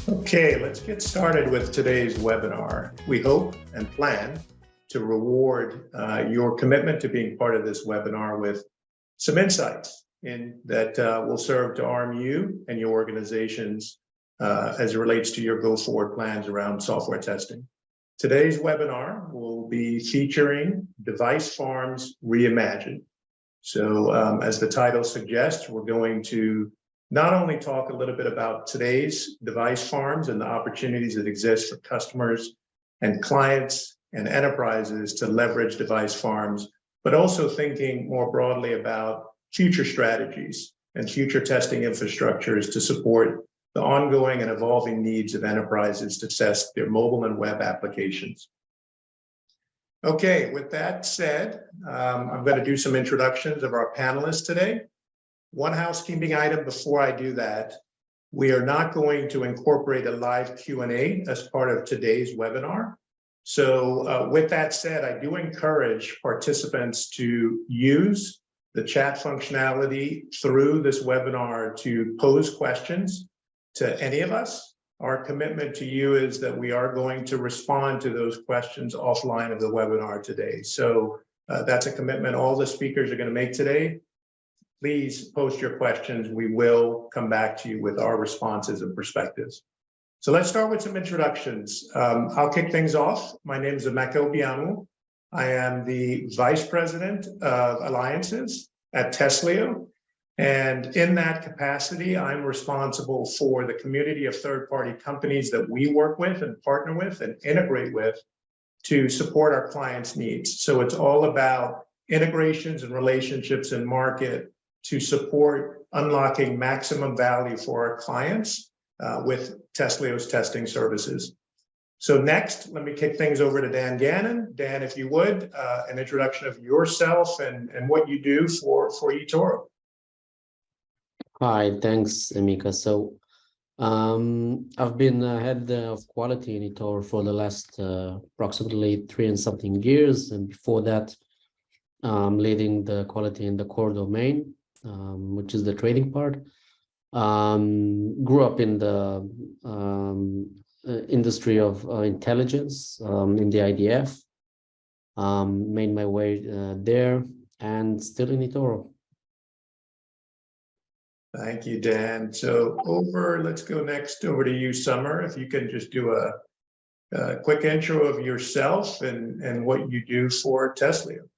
Okay, let's get started with today's webinar. We hope and plan to reward your commitment to being part of this webinar with some insights that will serve to arm you and your organizations as it relates to your go-forward plans around software testing. Today's webinar will be featuring Device Farms Reimagined. So as the title suggests, we're going to not only talk a little bit about today's device farms and the opportunities that exist for customers and clients and enterprises to leverage device farms, but also thinking more broadly about future strategies and future testing infrastructures to support the ongoing and evolving needs of enterprises to test their mobile and web applications. Okay, with that said, I'm going to do some introductions of our panelists today. One housekeeping item before I do that, we are not going to incorporate a live Q&A as part of today's webinar. So with that said, I do encourage participants to use the chat functionality through this webinar to pose questions to any of us. Our commitment to you is that we are going to respond to those questions offline of the webinar today. So that's a commitment all the speakers are going to make today. Please post your questions. We will come back to you with our responses and perspectives. So let's start with some introductions. I'll kick things off. My name is Emeka Obiamu. I am the Vice President of Alliances at Testlio. And in that capacity, I'm responsible for the community of third-party companies that we work with and partner with and integrate with to support our clients' needs. So it's all about integrations and relationships in market to support unlocking maximum value for our clients with Testlio's testing services. So next, let me kick things over to Dan Gannon. Dan, if you would, an introduction of yourself and what you do for eToro. Hi, thanks, Emeka. So I've been head of quality in eToro for the last approximately 3 and something years. And before that, leading the quality in the core domain, which is the trading part. Grew up in the industry of intelligence in the IDF. Made my way there and still in eToro. Thank you, Dan. So let's go next over to you, Summer. If you can just do a quick intro of yourself and what you do for Testlio.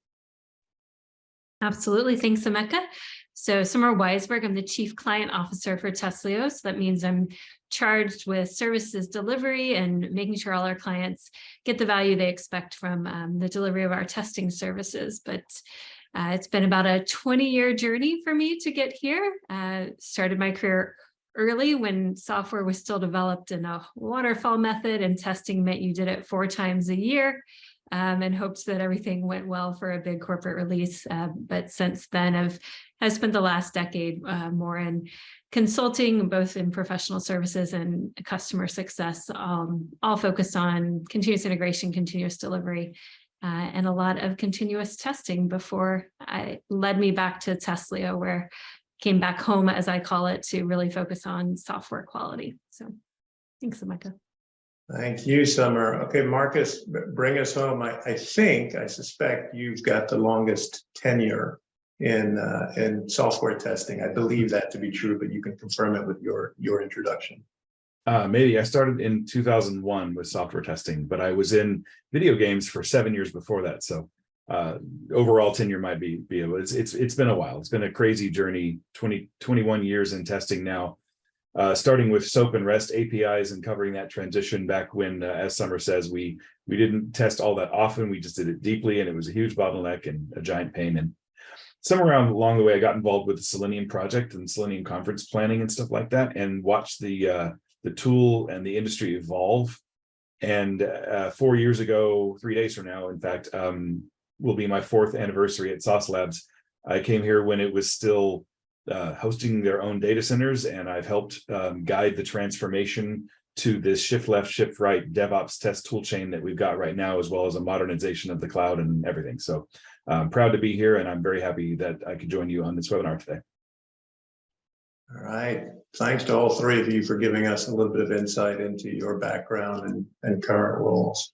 Absolutely. Thanks, Emeka. So Summer Weisberg, I'm the Chief Client Officer for Testlio. So that means I'm charged with services delivery and making sure all our clients get the value they expect from the delivery of our testing services. But it's been about a 20-year journey for me to get here. Started my career early when software was still developed in a waterfall method and testing meant you did it 4 times a year. And hoped that everything went well for a big corporate release. But since then, I've spent the last decade more in consulting, both in professional services and customer success, all focused on continuous integration, continuous delivery, and a lot of continuous testing before I led me back to Testlio, where I came back home, as I call it, to really focus on software quality. So thanks, Emeka. Thank you, Summer. Okay, Marcus, bring us home. I suspect you've got the longest tenure in software testing. I believe that to be true, but you can confirm it with your introduction. Maybe I started in 2001 with software testing, but I was in video games for 7 years before that. So overall tenure might be it's been a while. It's been a crazy journey. 21 years in testing now. Starting with SOAP and REST APIs and covering that transition back when, as Summer says, we didn't test all that often. We just did it deeply, and it was a huge bottleneck and a giant pain. And somewhere along the way, I got involved with the Selenium project and Selenium conference planning and stuff like that, and watched the tool and the industry evolve. And 4 years ago, 3 days from now, in fact, will be my 4th anniversary at Sauce Labs. I came here when it was still hosting their own data centers, and I've helped guide the transformation to this shift left, shift right DevOps test toolchain that we've got right now, as well as a modernization of the cloud and everything. So I'm proud to be here, and I'm very happy that I could join you on this webinar today. All right. Thanks to all three of you for giving us a little bit of insight into your background and current roles.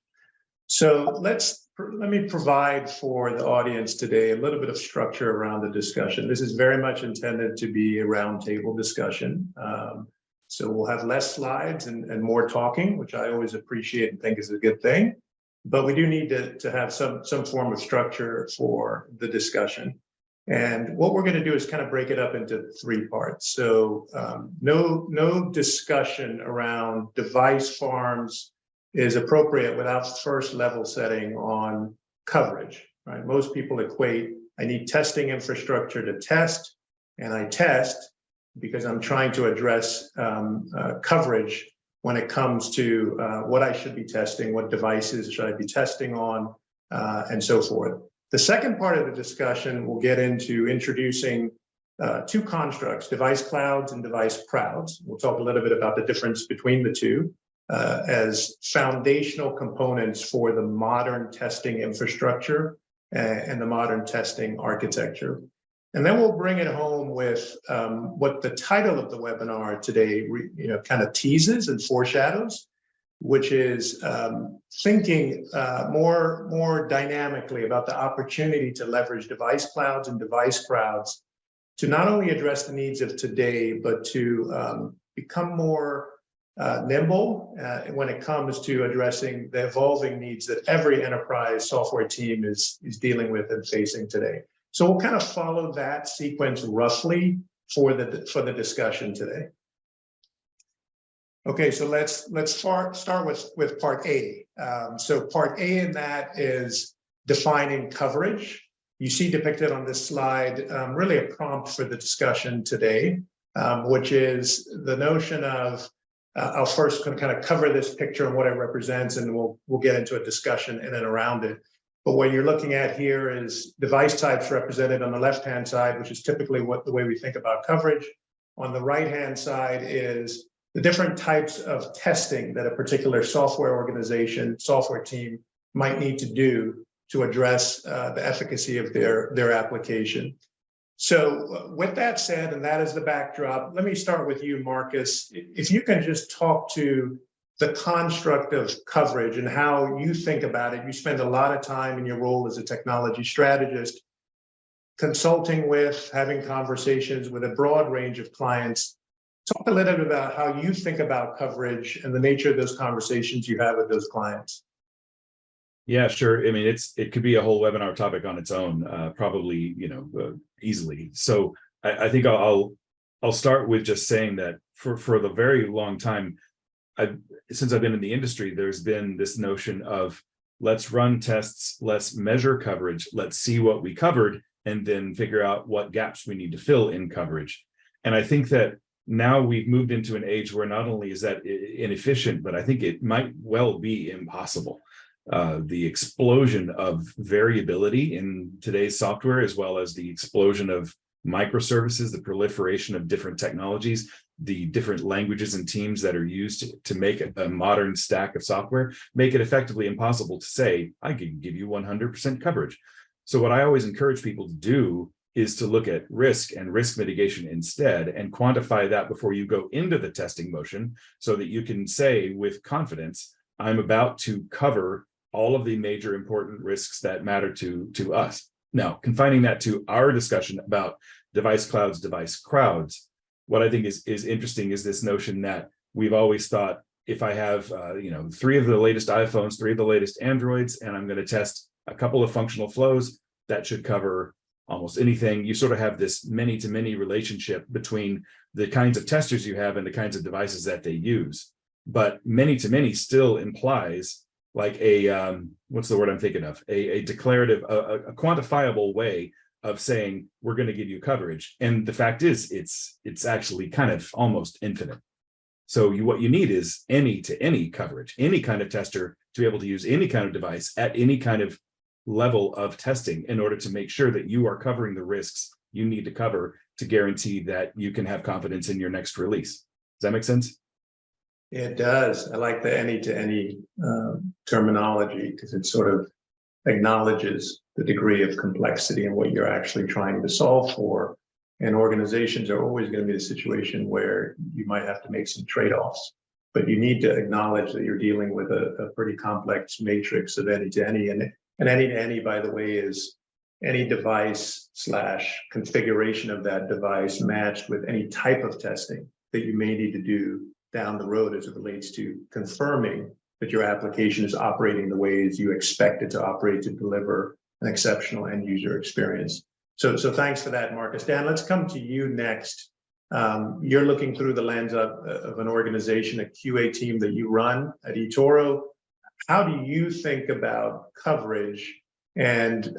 So let me provide for the audience today a little bit of structure around the discussion. This is very much intended to be a roundtable discussion. So we'll have less slides and more talking, which I always appreciate and think is a good thing. But we do need to have some form of structure for the discussion. And what we're going to do is kind of break it up into three parts. So no discussion around device farms is appropriate without first level setting on coverage, right? Most people equate, I need testing infrastructure to test, and I test because I'm trying to address coverage when it comes to what I should be testing, what devices should I be testing on, and so forth. The second part of the discussion will get into introducing two constructs, device clouds and device crowds. We'll talk a little bit about the difference between the two as foundational components for the modern testing infrastructure and the modern testing architecture. And then we'll bring it home with what the title of the webinar today kind of teases and foreshadows, which is thinking more dynamically about the opportunity to leverage device clouds and device crowds to not only address the needs of today, but to become more nimble when it comes to addressing the evolving needs that every enterprise software team is dealing with and facing today. So we'll kind of follow that sequence roughly for the discussion today. Okay, so let's start with part A. So part A in that is defining coverage. You see depicted on this slide really a prompt for the discussion today, which is the notion of, I'll first kind of cover this picture and what it represents, and we'll get into a discussion in and around it. But what you're looking at here is device types represented on the left-hand side, which is typically the way we think about coverage. On the right-hand side is the different types of testing that a particular software organization, software team might need to do to address the efficacy of their application. So with that said, and that is the backdrop, let me start with you, Marcus. If you can just talk to the construct of coverage and how you think about it. You spend a lot of time in your role as a technology strategist consulting with, having conversations with a broad range of clients. Talk a little bit about how you think about coverage and the nature of those conversations you have with those clients. Yeah, sure. I mean, it could be a whole webinar topic on its own, probably, easily. So I think I'll start with just saying that for the very long time, since I've been in the industry, there's been this notion of let's run tests, let's measure coverage, let's see what we covered, and then figure out what gaps we need to fill in coverage. And I think that now we've moved into an age where not only is that inefficient, but I think it might well be impossible. The explosion of variability in today's software, as well as the explosion of microservices, the proliferation of different technologies, the different languages and teams that are used to make a modern stack of software, make it effectively impossible to say, I can give you 100% coverage. So what I always encourage people to do is to look at risk and risk mitigation instead and quantify that before you go into the testing motion so that you can say with confidence, I'm about to cover all of the major important risks that matter to us. Now, confining that to our discussion about device clouds, device crowds, what I think is interesting is this notion that we've always thought if I have 3 of the latest iPhones, 3 of the latest Androids, and I'm going to test a couple of functional flows, that should cover almost anything. You sort of have this many-to-many relationship between the kinds of testers you have and the kinds of devices that they use. But many-to-many still implies like a, what's the word I'm thinking of? A declarative, a quantifiable way of saying, we're going to give you coverage. And the fact is, it's actually kind of almost infinite. So what you need is any-to-any coverage, any kind of tester to be able to use any kind of device at any kind of level of testing in order to make sure that you are covering the risks you need to cover to guarantee that you can have confidence in your next release. Does that make sense? It does. I like the any-to-any terminology because it sort of acknowledges the degree of complexity and what you're actually trying to solve for. And organizations are always going to be a situation where you might have to make some trade-offs, but you need to acknowledge that you're dealing with a pretty complex matrix of any-to-any. And any-to-any, by the way, is any device / configuration of that device matched with any type of testing that you may need to do down the road as it relates to confirming that your application is operating the ways you expect it to operate to deliver an exceptional end user experience. So thanks for that, Marcus. Dan, let's come to you next. You're looking through the lens of an organization, a QA team that you run at eToro. How do you think about coverage? And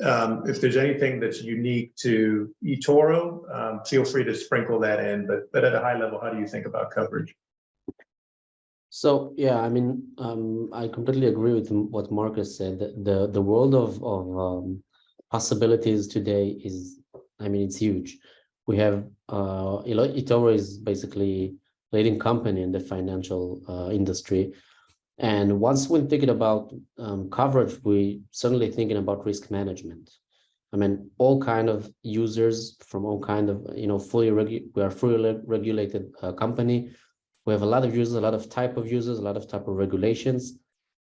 if there's anything that's unique to eToro, feel free to sprinkle that in. But at a high level, how do you think about coverage? So yeah, I mean, I completely agree with what Marcus said. The world of possibilities today is, I mean, it's huge. We have eToro is basically leading company in the financial industry, and once we're thinking about coverage, we certainly thinking about risk management. I mean, all kind of users from all kind of we are a fully regulated company. We have a lot of users, a lot of type of users, a lot of type of regulations.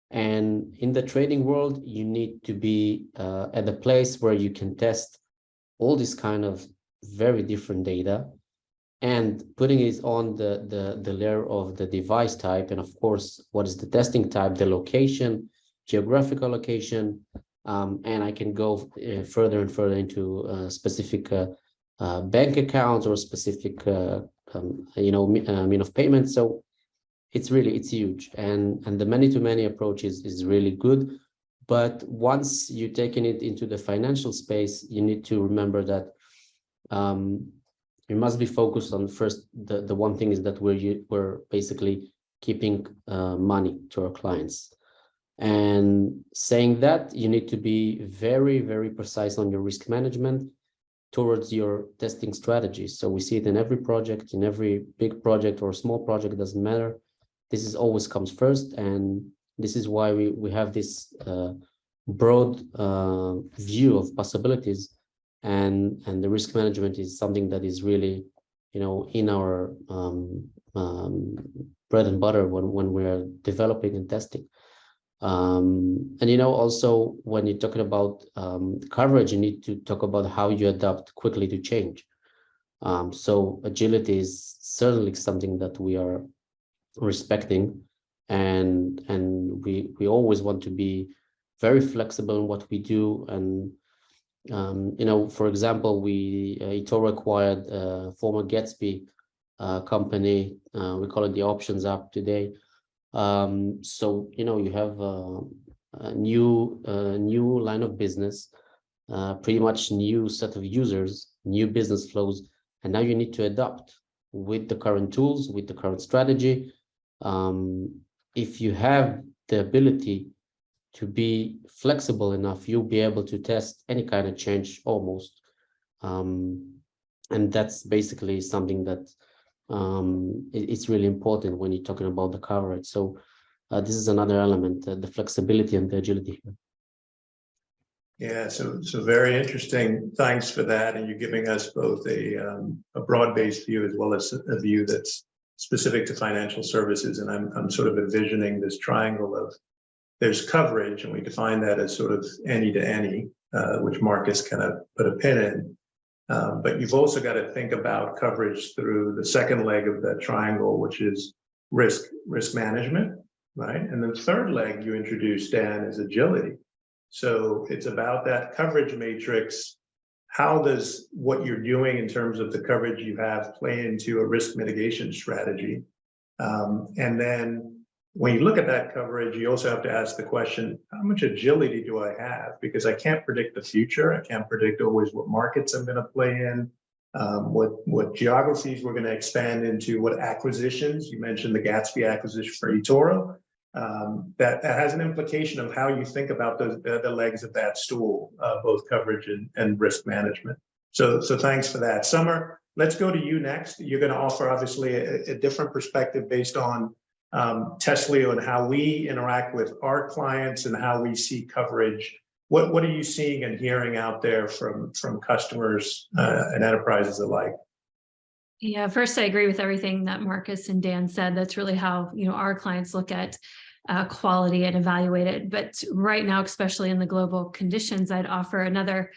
And in the trading world, you need to be at a place where you can test all this kind of very different data and putting it on the layer of the device type. And of course, what is the testing type, the location, geographical location. And I can go further and further into specific bank accounts or specific mean of payment. So it's huge, and the many-to-many approach is really good. But once you're taking it into the financial space, you need to remember that you must be focused on first. The one thing is that we're basically keeping money to our clients, and saying that you need to be very, very precise on your risk management towards your testing strategies. So we see it in every project, in every big project or small project, it doesn't matter. This is always comes first. And this is why we have this broad view of possibilities, and the risk management is something that is really, in our bread and butter when we're developing and testing. And also when you're talking about coverage, you need to talk about how you adapt quickly to change. So agility is certainly something that we are respecting, and we always want to be very flexible in what we do. And for example, eToro acquired former Gatsby company. We call it the Options app today. So you have a new line of business, pretty much new set of users, new business flows, and now you need to adapt with the current tools, with the current strategy. If you have the ability to be flexible enough, you'll be able to test any kind of change almost, and that's basically something that it's really important when you're talking about the coverage. So this is another element, the flexibility and the agility. Yeah, so very interesting. Thanks for that. And you're giving us both a broad-based view as well as a view that's specific to financial services. And I'm sort of envisioning this triangle of there's coverage, and we define that as sort of any-to-any, which Marcus kind of put a pin in. But you've also got to think about coverage through the second leg of that triangle, which is risk management, right? And the third leg you introduced, Dan, is agility. So it's about that coverage matrix. How does what you're doing in terms of the coverage you have play into a risk mitigation strategy? And then when you look at that coverage, you also have to ask the question, how much agility do I have? Because I can't predict the future. I can't predict always what markets I'm going to play in, what geographies we're going to expand into, what acquisitions. You mentioned the Gatsby acquisition for eToro. That has an implication of how you think about the legs of that stool, both coverage and risk management. So thanks for that. Summer, let's go to you next. You're going to offer obviously a different perspective based on Testlio and how we interact with our clients and how we see coverage what are you seeing and hearing out there from customers and enterprises alike? Yeah, first, I agree with everything that Marcus and Dan said. That's really how, our clients look at quality and evaluate it. But right now, especially in the global conditions, I'd offer another,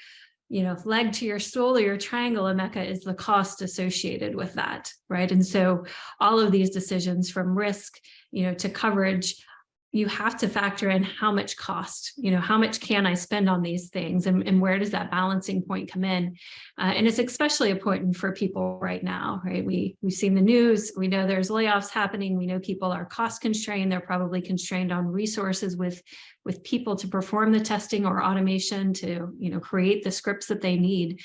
leg to your stool or your triangle, Emeka, is the cost associated with that, right? And so all of these decisions from risk, to coverage, you have to factor in how much cost, how much can I spend on these things, and where does that balancing point come in? And it's especially important for people right now, right? We've seen the news, we know there's layoffs happening, we know people are cost constrained, they're probably constrained on resources with people to perform the testing or automation to, create the scripts that they need.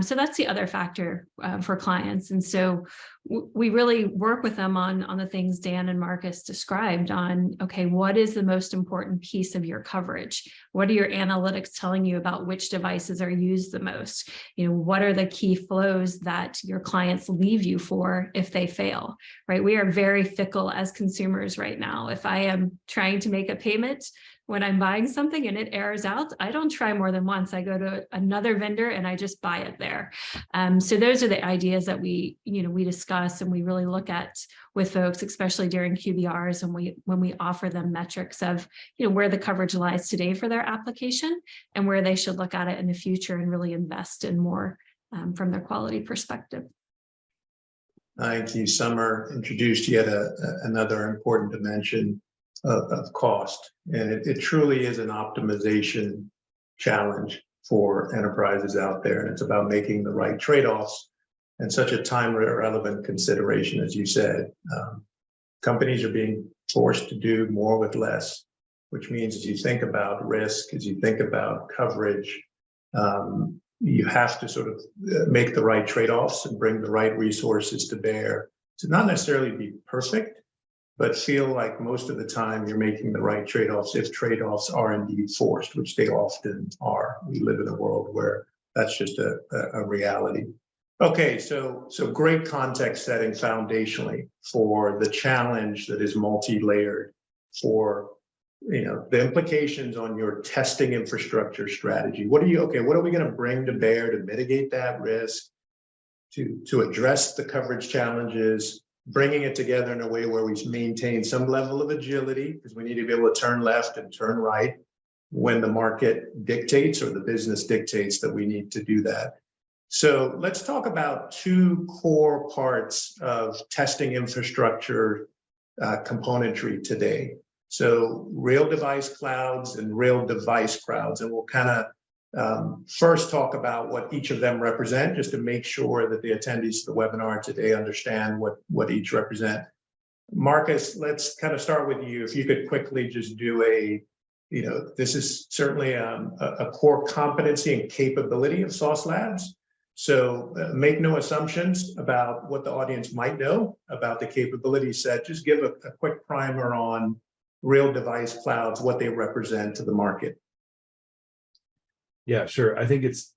So that's the other factor for clients. And so we really work with them on the things Dan and Marcus described on, okay, what is the most important piece of your coverage? What are your analytics telling you about which devices are used the most? What are the key flows that your clients leave you for if they fail, right? We are very fickle as consumers right now. If I am trying to make a payment, when I'm buying something and it errors out, I don't try more than once. I go to another vendor and I just buy it there. So those are the ideas that we discuss and we really look at with folks, especially during QBRs, and when we offer them metrics of where the coverage lies today for their application and where they should look at it in the future and really invest in more from their quality perspective. Thank you. Summer introduced yet another important dimension of cost. And it truly is an optimization challenge for enterprises out there. And it's about making the right trade-offs and such a time-relevant consideration, as you said. Companies are being forced to do more with less, which means as you think about risk, as you think about coverage, you have to sort of make the right trade-offs and bring the right resources to bear to not necessarily be perfect, but feel like most of the time you're making the right trade-offs if trade-offs are indeed forced, which they often are. We live in a world where that's just a reality. Okay, so great context setting foundationally for the challenge that is multi-layered, for the implications on your testing infrastructure strategy. What are we going to bring to bear to mitigate that risk, to address the coverage challenges, bringing it together in a way where we maintain some level of agility, because we need to be able to turn left and turn right when the market dictates or the business dictates that we need to do that. So let's talk about two core parts of testing infrastructure componentry today. So real device clouds and real device clouds, and we'll kind of first talk about what each of them represent, just to make sure that the attendees to the webinar today understand what each represent. Marcus, let's kind of start with you. If you could quickly just do this is certainly a core competency and capability of Sauce Labs. So make no assumptions about what the audience might know about the capability set. Just give a quick primer on real device clouds, what they represent to the market. Yeah, sure. I think it's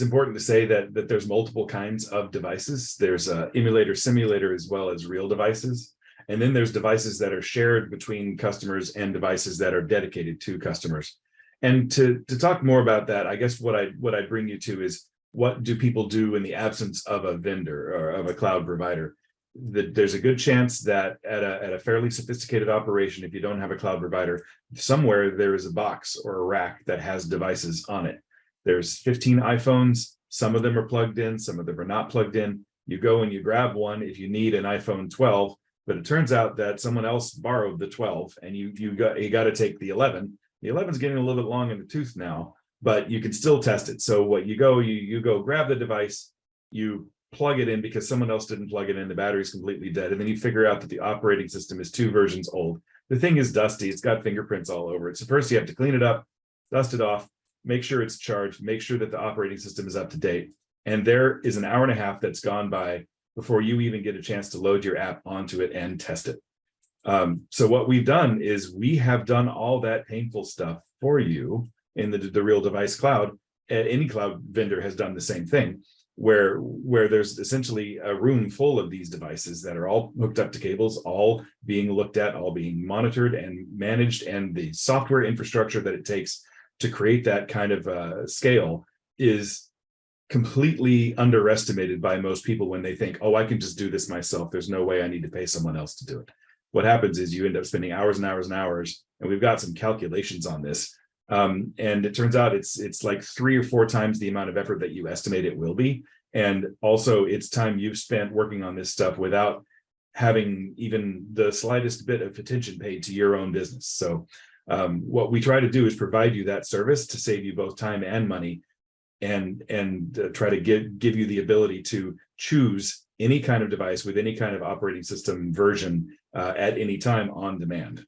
important to say that there's multiple kinds of devices. There's emulator, simulator, as well as real devices. And then there's devices that are shared between customers and devices that are dedicated to customers. And to talk more about that, I guess what I bring you to is, what do people do in the absence of a vendor or of a cloud provider? There's a good chance that at a fairly sophisticated operation, if you don't have a cloud provider, somewhere there is a box or a rack that has devices on it. There's 15 iPhones, some of them are plugged in, some of them are not plugged in. You go and you grab one if you need an iPhone 12, but it turns out that someone else borrowed the 12 and you got to take the 11. The 11 is getting a little bit long in the tooth now, but you can still test it. So what you go grab the device, you plug it in because someone else didn't plug it in, the battery's completely dead, and then you figure out that the operating system is 2 versions old. The thing is dusty, it's got fingerprints all over it. So first you have to clean it up, dust it off, make sure it's charged, make sure that the operating system is up to date. And there is an hour and a half that's gone by before you even get a chance to load your app onto it and test it. So what we've done is we have done all that painful stuff for you in the real device cloud. Any cloud vendor has done the same thing, where there's essentially a room full of these devices that are all hooked up to cables, all being looked at, all being monitored and managed, and the software infrastructure that it takes to create that kind of scale is completely underestimated by most people when they think, oh, I can just do this myself. There's no way I need to pay someone else to do it. What happens is you end up spending hours and hours and hours, and we've got some calculations on this. And it turns out it's like 3 or 4 times the amount of effort that you estimate it will be. And also it's time you've spent working on this stuff without having even the slightest bit of attention paid to your own business. So what we try to do is provide you that service to save you both time and money, and try to give you the ability to choose any kind of device with any kind of operating system version at any time on demand.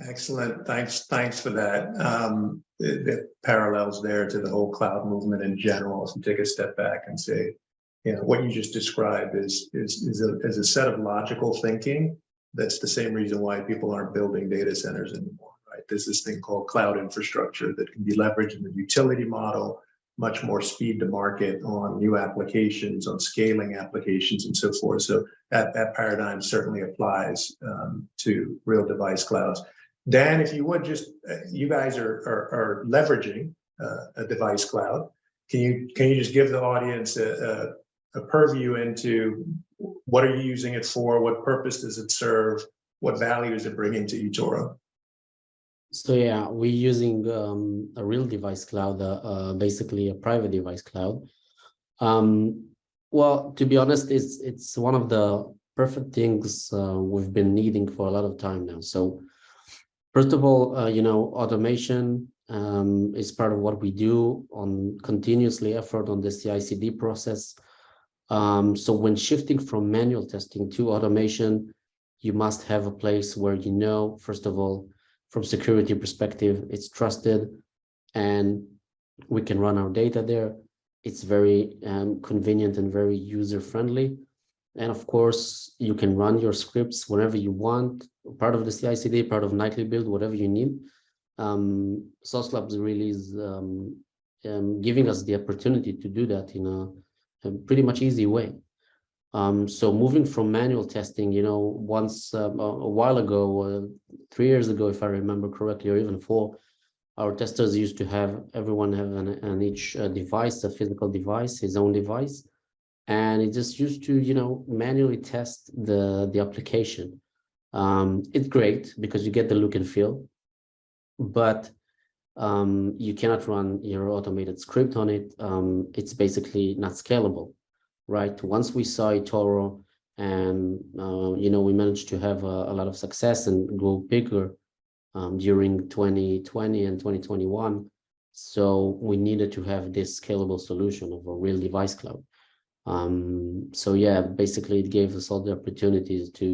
Excellent. Thanks for that. The parallels there to the whole cloud movement in general. If you take a step back and say, what you just described is a set of logical thinking. That's the same reason why people aren't building data centers anymore, right? There's this thing called cloud infrastructure that can be leveraged in the utility model, much more speed to market on new applications, on scaling applications, and so forth. So that paradigm certainly applies to real device clouds. Dan, if you would you guys are leveraging a device cloud. Can you just give the audience a purview into what are you using it for? What purpose does it serve? What value is it bringing to eToro? So yeah, we're using a real device cloud, basically a private device cloud. Well, to be honest, it's one of the perfect things we've been needing for a lot of time now. So first of all, automation is part of what we do on continuously effort on the CI/CD process. So when shifting from manual testing to automation, you must have a place where first of all, from security perspective, it's trusted and we can run our data there. It's very convenient and very user-friendly. And of course, you can run your scripts whenever you want, part of the CI/CD, part of nightly build, whatever you need. Sauce Labs really is giving us the opportunity to do that in a pretty much easy way. So moving from manual testing, once a while ago, 3 years ago, if I remember correctly, or even 4, our testers used to have everyone have an each device, a physical device, his own device, and it just used to manually test the application. It's great because you get the look and feel, but you cannot run your automated script on it. It's basically not scalable. Right. Once we saw eToro and, we managed to have a lot of success and grow bigger during 2020 and 2021. So we needed to have this scalable solution of a real device cloud. So yeah, basically it gave us all the opportunities to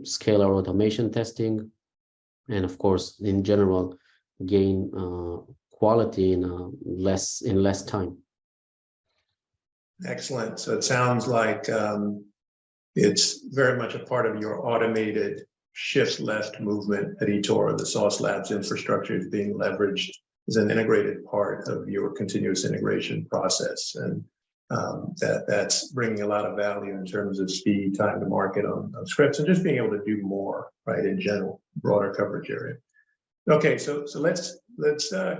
scale our automation testing. And of course, in general, gain quality in less time. Excellent. So it sounds like it's very much a part of your automated shift left movement at eToro. The Sauce Labs infrastructure is being leveraged as an integrated part of your continuous integration process. And that's bringing a lot of value in terms of speed, time to market on scripts, and just being able to do more, right, in general, broader coverage area. Okay, so let's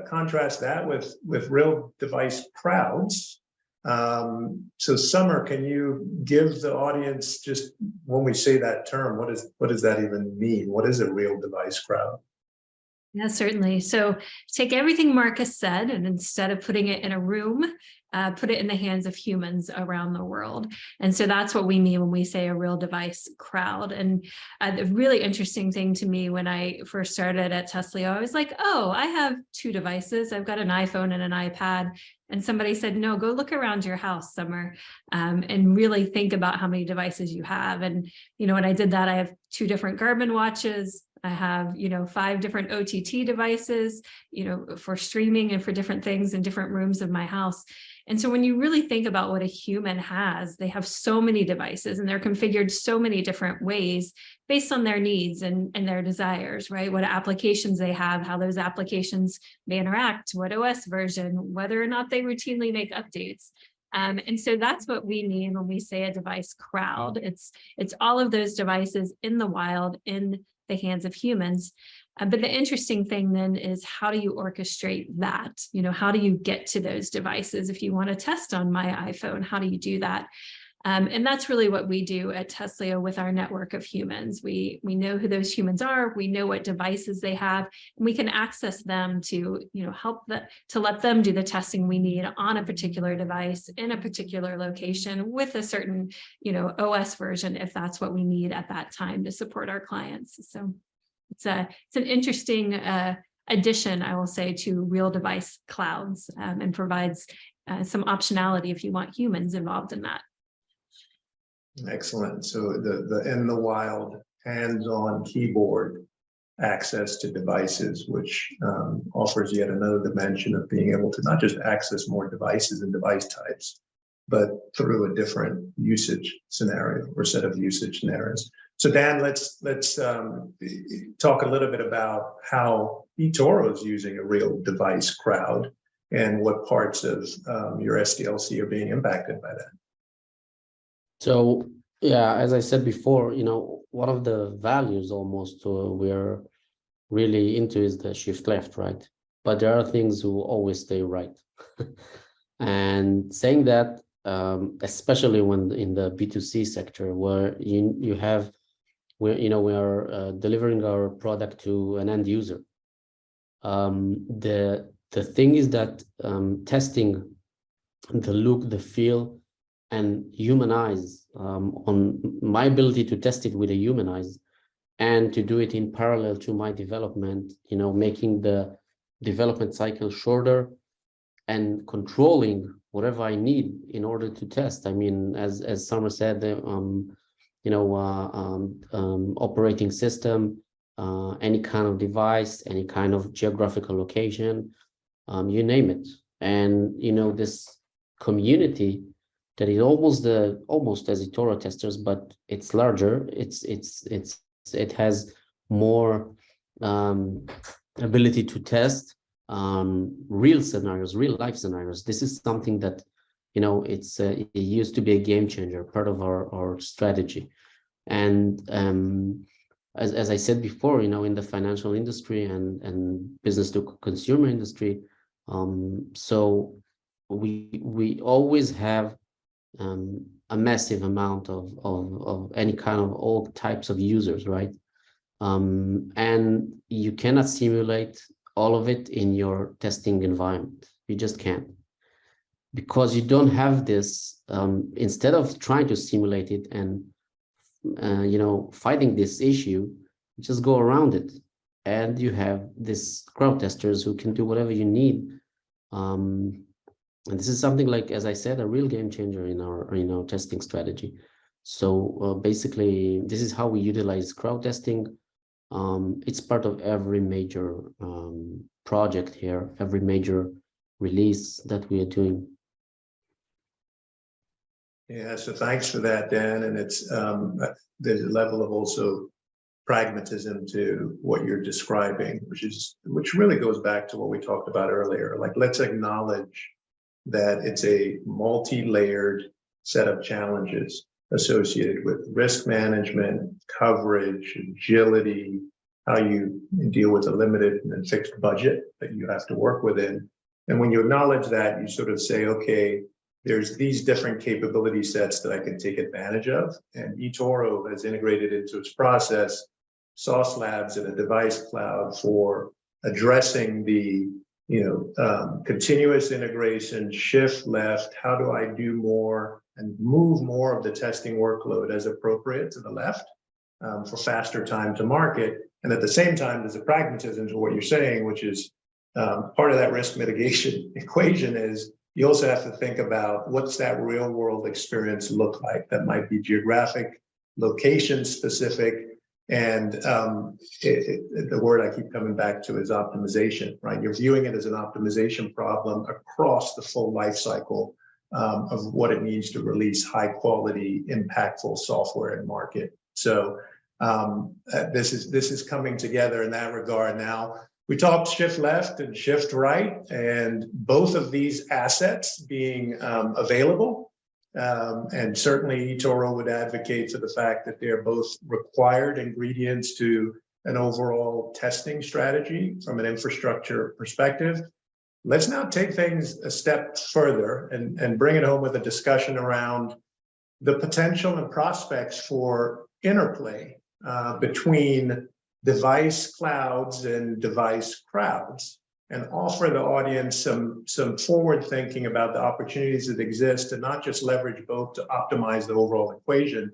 contrast that with real device crowds. So Summer, can you give the audience, just when we say that term, what does that even mean? What is a real device crowd? Yeah, certainly. So take everything Marcus said, and instead of putting it in a room, put it in the hands of humans around the world. And so that's what we mean when we say a real device crowd. And the really interesting thing to me when I first started at Testlio, I was like, oh, I have 2 devices. I've got an iPhone and an iPad. And somebody said, no, go look around your house, Summer, and really think about how many devices you have. And, when I did that, I have 2 different Garmin watches. I have, 5 different OTT devices, for streaming and for different things in different rooms of my house. And so when you really think about what a human has, they have so many devices and they're configured so many different ways based on their needs and their desires, right? What applications they have, how those applications may interact, what OS version, whether or not they routinely make updates. And so that's what we mean when we say a device crowd. It's all of those devices in the wild, in the hands of humans. But the interesting thing then is, how do you orchestrate that? How do you get to those devices? If you want to test on my iPhone, how do you do that? And that's really what we do at Testlio with our network of humans. We know who those humans are. We know what devices they have, and we can access them to, to let them do the testing we need on a particular device in a particular location with a certain, OS version, if that's what we need at that time to support our clients. So it's an interesting addition, I will say, to real device clouds, and provides some optionality if you want humans involved in that. Excellent. So the in the wild, hands-on keyboard access to devices, which offers yet another dimension of being able to not just access more devices and device types, but through a different usage scenario or set of usage scenarios. So Dan, let's talk a little bit about how eToro is using a real device crowd and what parts of your SDLC are being impacted by that. So, yeah, as I said before, one of the values almost we're really into is the shift left, right? But there are things who always stay right. And saying that, especially when in the B2C sector, where we are delivering our product to an end user. The thing is that testing the look, the feel, and human eyes, on my ability to test it with a human eyes and to do it in parallel to my development, making the development cycle shorter and controlling whatever I need in order to test. I mean, as Summer said, operating system, any kind of device, any kind of geographical location, you name it. And, this community that is almost as eToro testers, but it's larger. It has more ability to test real scenarios, real life scenarios. This is something that it used to be a game changer, part of our strategy. And as I said before, in the financial industry and business to consumer industry, so we always have a massive amount of any kind of all types of users, right? And you cannot simulate all of it in your testing environment. You just can't, because you don't have this. Instead of trying to simulate it and fighting this issue, you just go around it, and you have this crowd testers who can do whatever you need. And this is something like, as I said, a real game changer in our testing strategy. So basically, this is how we utilize crowd testing. It's part of every major project here, every major release that we are doing. Yeah, so thanks for that, Dan. And it's there's a level of also pragmatism to what you're describing, which really goes back to what we talked about earlier. Like, let's acknowledge that it's a multi-layered set of challenges associated with risk management, coverage, agility, how you deal with a limited and fixed budget that you have to work within. And when you acknowledge that, you sort of say, okay, there's these different capability sets that I can take advantage of. And eToro has integrated into its process Sauce Labs and a device cloud for addressing the continuous integration, shift left. How do I do more and move more of the testing workload as appropriate to the left for faster time to market? And at the same time, there's a pragmatism to what you're saying, which is part of that risk mitigation equation is you also have to think about what's that real world experience look like. That might be geographic, location specific. And the word I keep coming back to is optimization, right? You're viewing it as an optimization problem across the full life cycle of what it means to release high quality, impactful software in market. So this is coming together in that regard. Now, we talked shift left and shift right, and both of these assets being available. And certainly eToro would advocate for the fact that they're both required ingredients to an overall testing strategy from an infrastructure perspective. Let's now take things a step further and bring it home with a discussion around the potential and prospects for interplay between device clouds and device crowds, and offer the audience some forward thinking about the opportunities that exist, and not just leverage both to optimize the overall equation,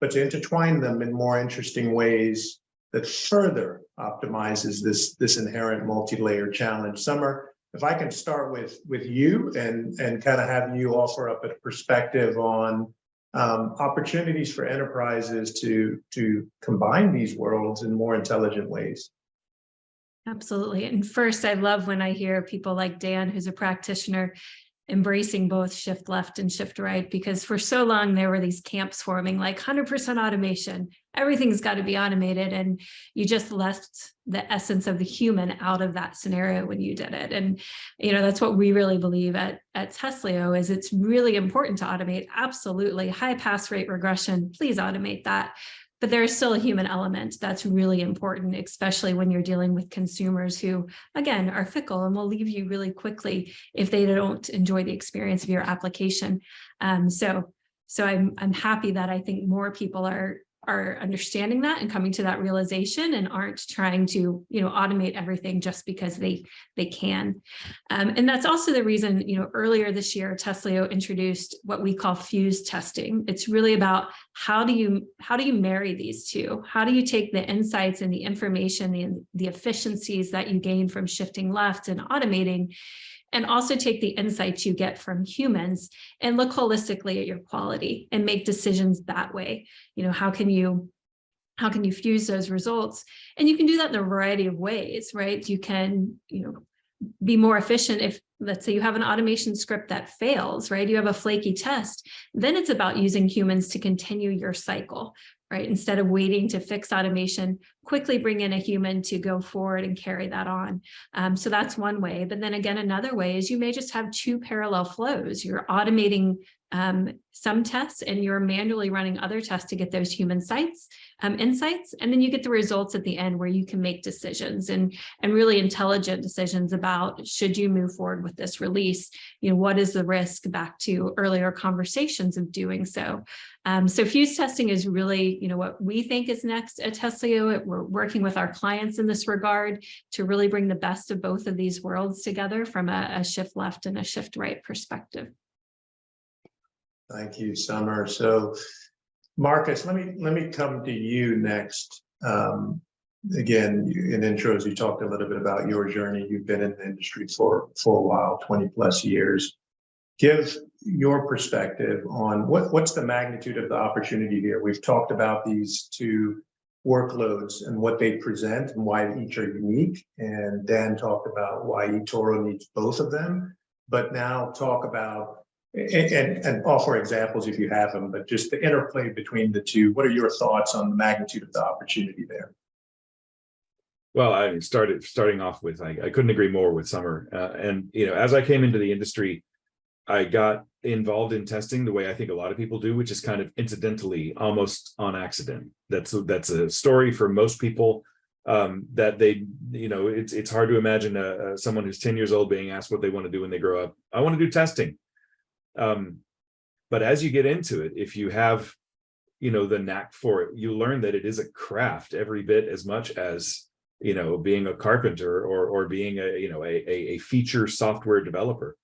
but to intertwine them in more interesting ways that further optimizes this inherent multi-layer challenge. Summer, if I can start with you and kind of have you offer up a perspective on opportunities for enterprises to combine these worlds in more intelligent ways. Absolutely. And first, I love when I hear people like Dan, who's a practitioner, embracing both shift left and shift right, because for so long there were these camps forming like 100% automation, everything's got to be automated, and you just left the essence of the human out of that scenario when you did it. And that's what we really believe at Testlio, is it's really important to automate. Absolutely, high pass rate regression, please automate that. But there is still a human element that's really important, especially when you're dealing with consumers who, again, are fickle and will leave you really quickly if they don't enjoy the experience of your application. So I'm happy that I think more people are understanding that and coming to that realization, and aren't trying to automate everything just because they can. And that's also the reason earlier this year Testlio introduced what we call fused testing. It's really about how do you marry these two? How do you take the insights and the information, the efficiencies that you gain from shifting left and automating, and also take the insights you get from humans and look holistically at your quality and make decisions that way. How can you fuse those results? And you can do that in a variety of ways, right? You can, be more efficient. If, let's say, you have an automation script that fails, right? You have a flaky test, then it's about using humans to continue your cycle, right? Instead of waiting to fix automation, quickly bring in a human to go forward and carry that on. So that's one way. But then again, another way is you may just have two parallel flows. You're automating some tests and you're manually running other tests to get those human insights. And then you get the results at the end where you can make decisions and really intelligent decisions about, should you move forward with this release? What is the risk, back to earlier conversations of doing so. So fuse testing is really, what we think is next at Testlio. We're working with our clients in this regard to really bring the best of both of these worlds together from a shift left and a shift right perspective. Thank you, Summer. So, Marcus, let me come to you next. Again, in intros, you talked a little bit about your journey. You've been in the industry for a while, 20 plus years. Give your perspective on what's the magnitude of the opportunity here. We've talked about these two workloads and what they present and why each are unique. And Dan talked about why eToro needs both of them. But now talk about and offer examples if you have them, but just the interplay between the two. What are your thoughts on the magnitude of the opportunity there? Well, I starting off with, I couldn't agree more with Summer. And as I came into the industry, I got involved in testing the way I think a lot of people do, which is kind of incidentally, almost on accident. That's a story for most people. That they, it's hard to imagine someone who's 10 years old being asked what they want to do when they grow up. I want to do testing. But as you get into it, if you have, the knack for it, you learn that it is a craft every bit as much as, being a carpenter or being a feature software developer.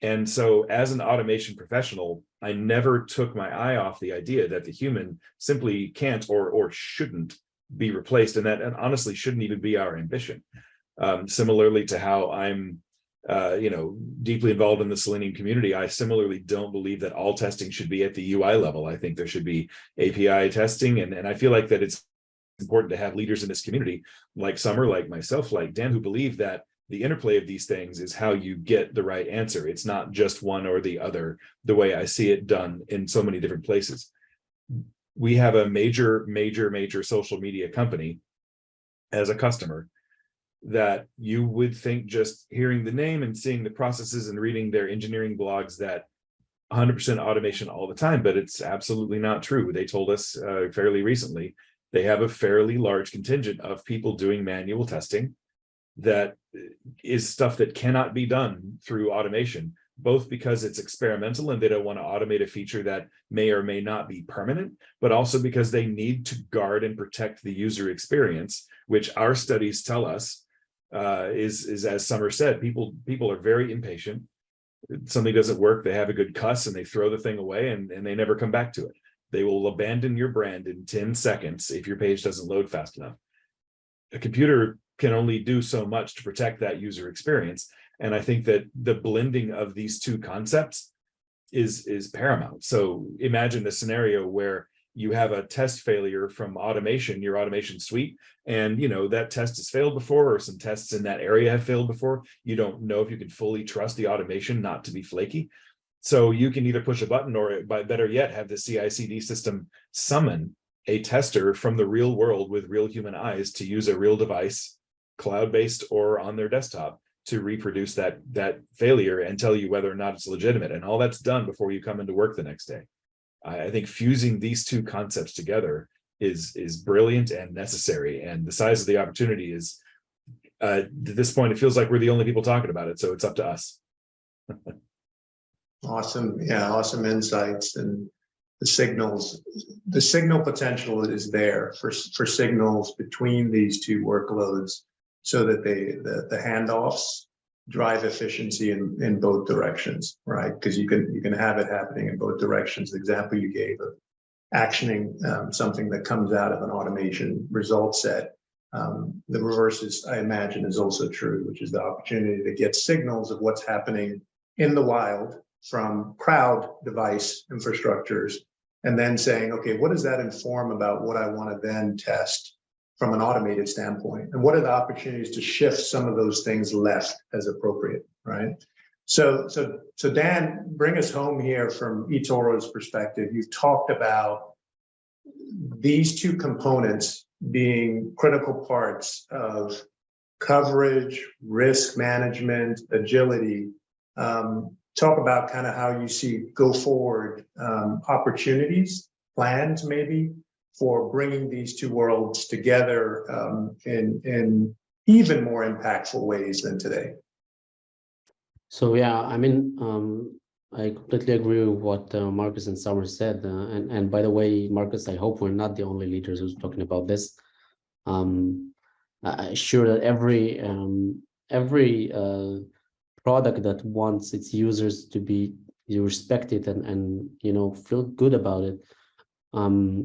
And so as an automation professional, I never took my eye off the idea that the human simply can't or shouldn't be replaced. And that honestly shouldn't even be our ambition. Similarly to how I'm deeply involved in the Selenium community, I similarly don't believe that all testing should be at the UI level. I think there should be API testing. And I feel like that it's important to have leaders in this community like Summer, like myself, like Dan, who believe that the interplay of these things is how you get the right answer. It's not just one or the other, the way I see it done in so many different places. We have a major social media company as a customer that you would think, just hearing the name and seeing the processes and reading their engineering blogs, that 100% automation all the time, but it's absolutely not true. They told us fairly recently they have a fairly large contingent of people doing manual testing that is stuff that cannot be done through automation, both because it's experimental and they don't want to automate a feature that may or may not be permanent, but also because they need to guard and protect the user experience, which our studies tell us is as Summer said, people are very impatient. Something doesn't work, they have a good cuss and they throw the thing away and they never come back to it. They will abandon your brand in 10 seconds if your page doesn't load fast enough. A computer can only do so much to protect that user experience. And I think that the blending of these two concepts is paramount. So imagine a scenario where you have a test failure from automation, your automation suite, and that test has failed before, or some tests in that area have failed before. You don't know if you can fully trust the automation not to be flaky. So you can either push a button or, better yet, have the CI/CD system summon a tester from the real world with real human eyes to use a real device, cloud-based or on their desktop, to reproduce that failure and tell you whether or not it's legitimate. And all that's done before you come into work the next day. I think fusing these two concepts together is brilliant and necessary. And the size of the opportunity is, at this point, it feels like we're the only people talking about it. So it's up to us. Awesome. Yeah, awesome insights. And the signal potential is there for signals between these two workloads, so that the handoffs drive efficiency in both directions, right? Because you can have it happening in both directions. The example you gave of actioning something that comes out of an automation result set, the reverse is, I imagine, is also true, which is the opportunity to get signals of what's happening in the wild from crowd device infrastructures, and then saying, okay, what does that inform about what I want to then test from an automated standpoint? And what are the opportunities to shift some of those things left as appropriate, right? So Dan, bring us home here from eToro's perspective. You've talked about these two components being critical parts of coverage, risk management, agility. Talk about kind of how you see go forward opportunities, plans maybe, for bringing these two worlds together in even more impactful ways than today. So yeah, I mean, I completely agree with what Marcus and Summer said. And by the way, Marcus, I hope we're not the only leaders who's talking about this. I'm sure that every product that wants its users to be respected and feel good about it,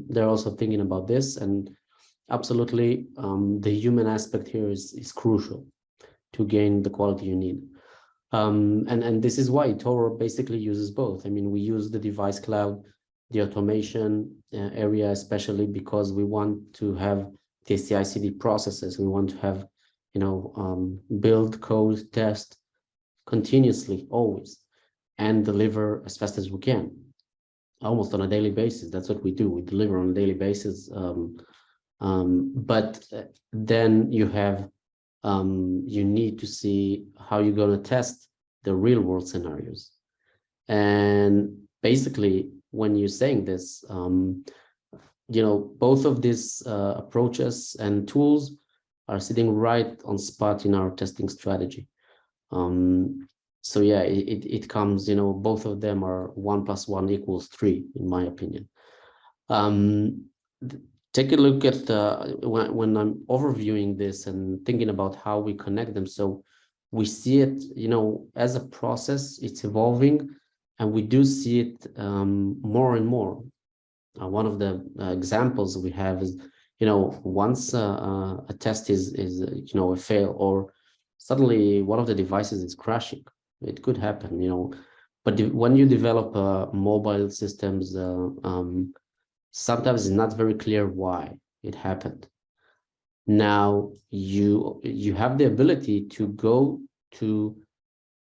they're also thinking about this. And absolutely, the human aspect here is crucial to gain the quality you need. And this is why eToro basically uses both. I mean, we use the device cloud, the automation area, especially because we want to have the CI/CD processes. We want to have, build, code, test continuously, always, and deliver as fast as we can, almost on a daily basis. That's what we do. We deliver on a daily basis. But then you have you need to see how you're going to test the real world scenarios. And basically, when you're saying this, both of these approaches and tools are sitting right on spot in our testing strategy. So yeah, it comes, both of them are 1 + 1 = 3, in my opinion. Take a look at when I'm overviewing this and thinking about how we connect them. So we see it, as a process, it's evolving, and we do see it more and more. One of the examples we have is, once a test is a fail, or suddenly one of the devices is crashing, it could happen, But when you develop mobile systems, sometimes it's not very clear why it happened. Now you have the ability to go to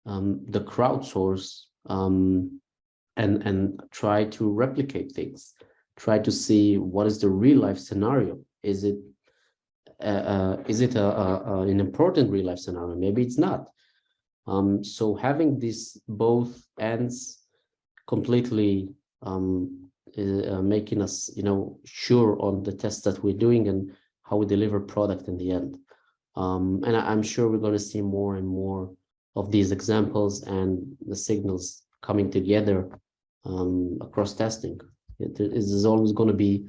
the crowdsource and try to replicate things, try to see what is the real life scenario. Is it an important real life scenario? Maybe it's not. So having these both ends completely making us, sure on the tests that we're doing and how we deliver product in the end. And I'm sure we're going to see more and more of these examples and the signals coming together across testing. There's always going to be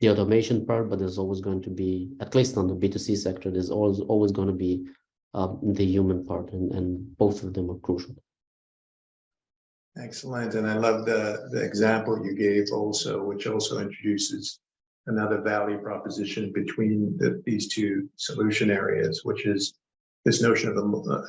the automation part, but there's always going to be, at least on the B2C sector, there's always going to be the human part, and both of them are crucial. Excellent. And I love the example you gave also, which also introduces another value proposition between these two solution areas, which is this notion of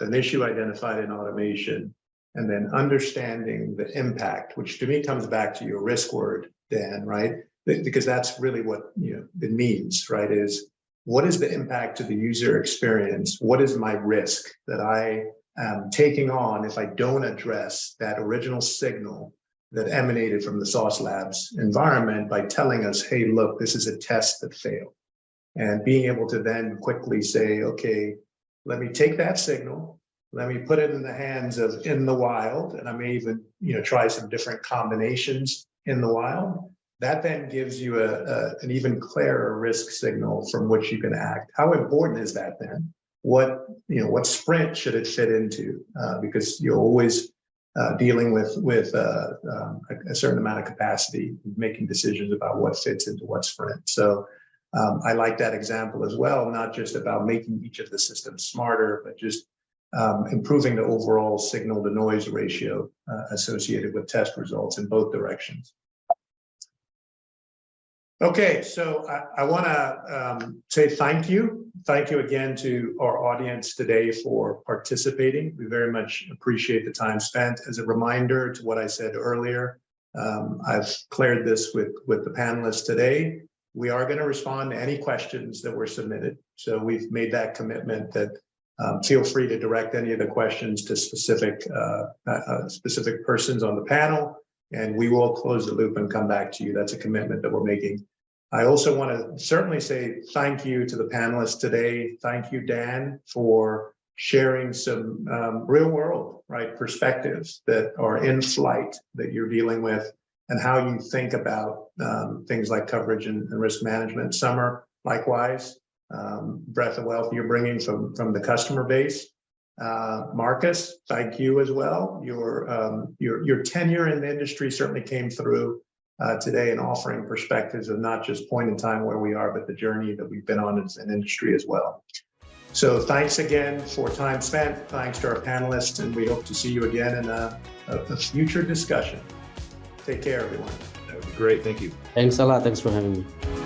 an issue identified in automation, and then understanding the impact, which to me comes back to your risk word, Dan, right? Because that's really what it means, right? Is what is the impact to the user experience? What is my risk that I am taking on if I don't address that original signal that emanated from the Sauce Labs environment by telling us, hey, look, this is a test that failed. And being able to then quickly say, okay, let me take that signal, let me put it in the hands of in the wild, and I may even try some different combinations in the wild. That then gives you an even clearer risk signal from which you can act. How important is that then? What sprint should it fit into? Because you're always dealing with a certain amount of capacity, making decisions about what fits into what sprint. So I like that example as well, not just about making each of the systems smarter, but just improving the overall signal to noise ratio associated with test results in both directions. Okay, so I want to say thank you. Thank you again to our audience today for participating. We very much appreciate the time spent. As a reminder to what I said earlier, I've cleared this with the panelists today. We are going to respond to any questions that were submitted. So we've made that commitment that feel free to direct any of the questions to specific persons on the panel, and we will close the loop and come back to you. That's a commitment that we're making. I also want to certainly say thank you to the panelists today. Thank you, Dan, for sharing some real world, perspectives that are in flight that you're dealing with, and how you think about things like coverage and risk management. Summer, likewise, breadth of wealth you're bringing from the customer base. Marcus, thank you as well. Your tenure in the industry certainly came through today, in offering perspectives of not just point in time where we are, but the journey that we've been on as an industry as well. So thanks again for time spent. Thanks to our panelists, and we hope to see you again in a future discussion. Take care, everyone. That would be great. Thank you. Thanks a lot. Thanks for having me.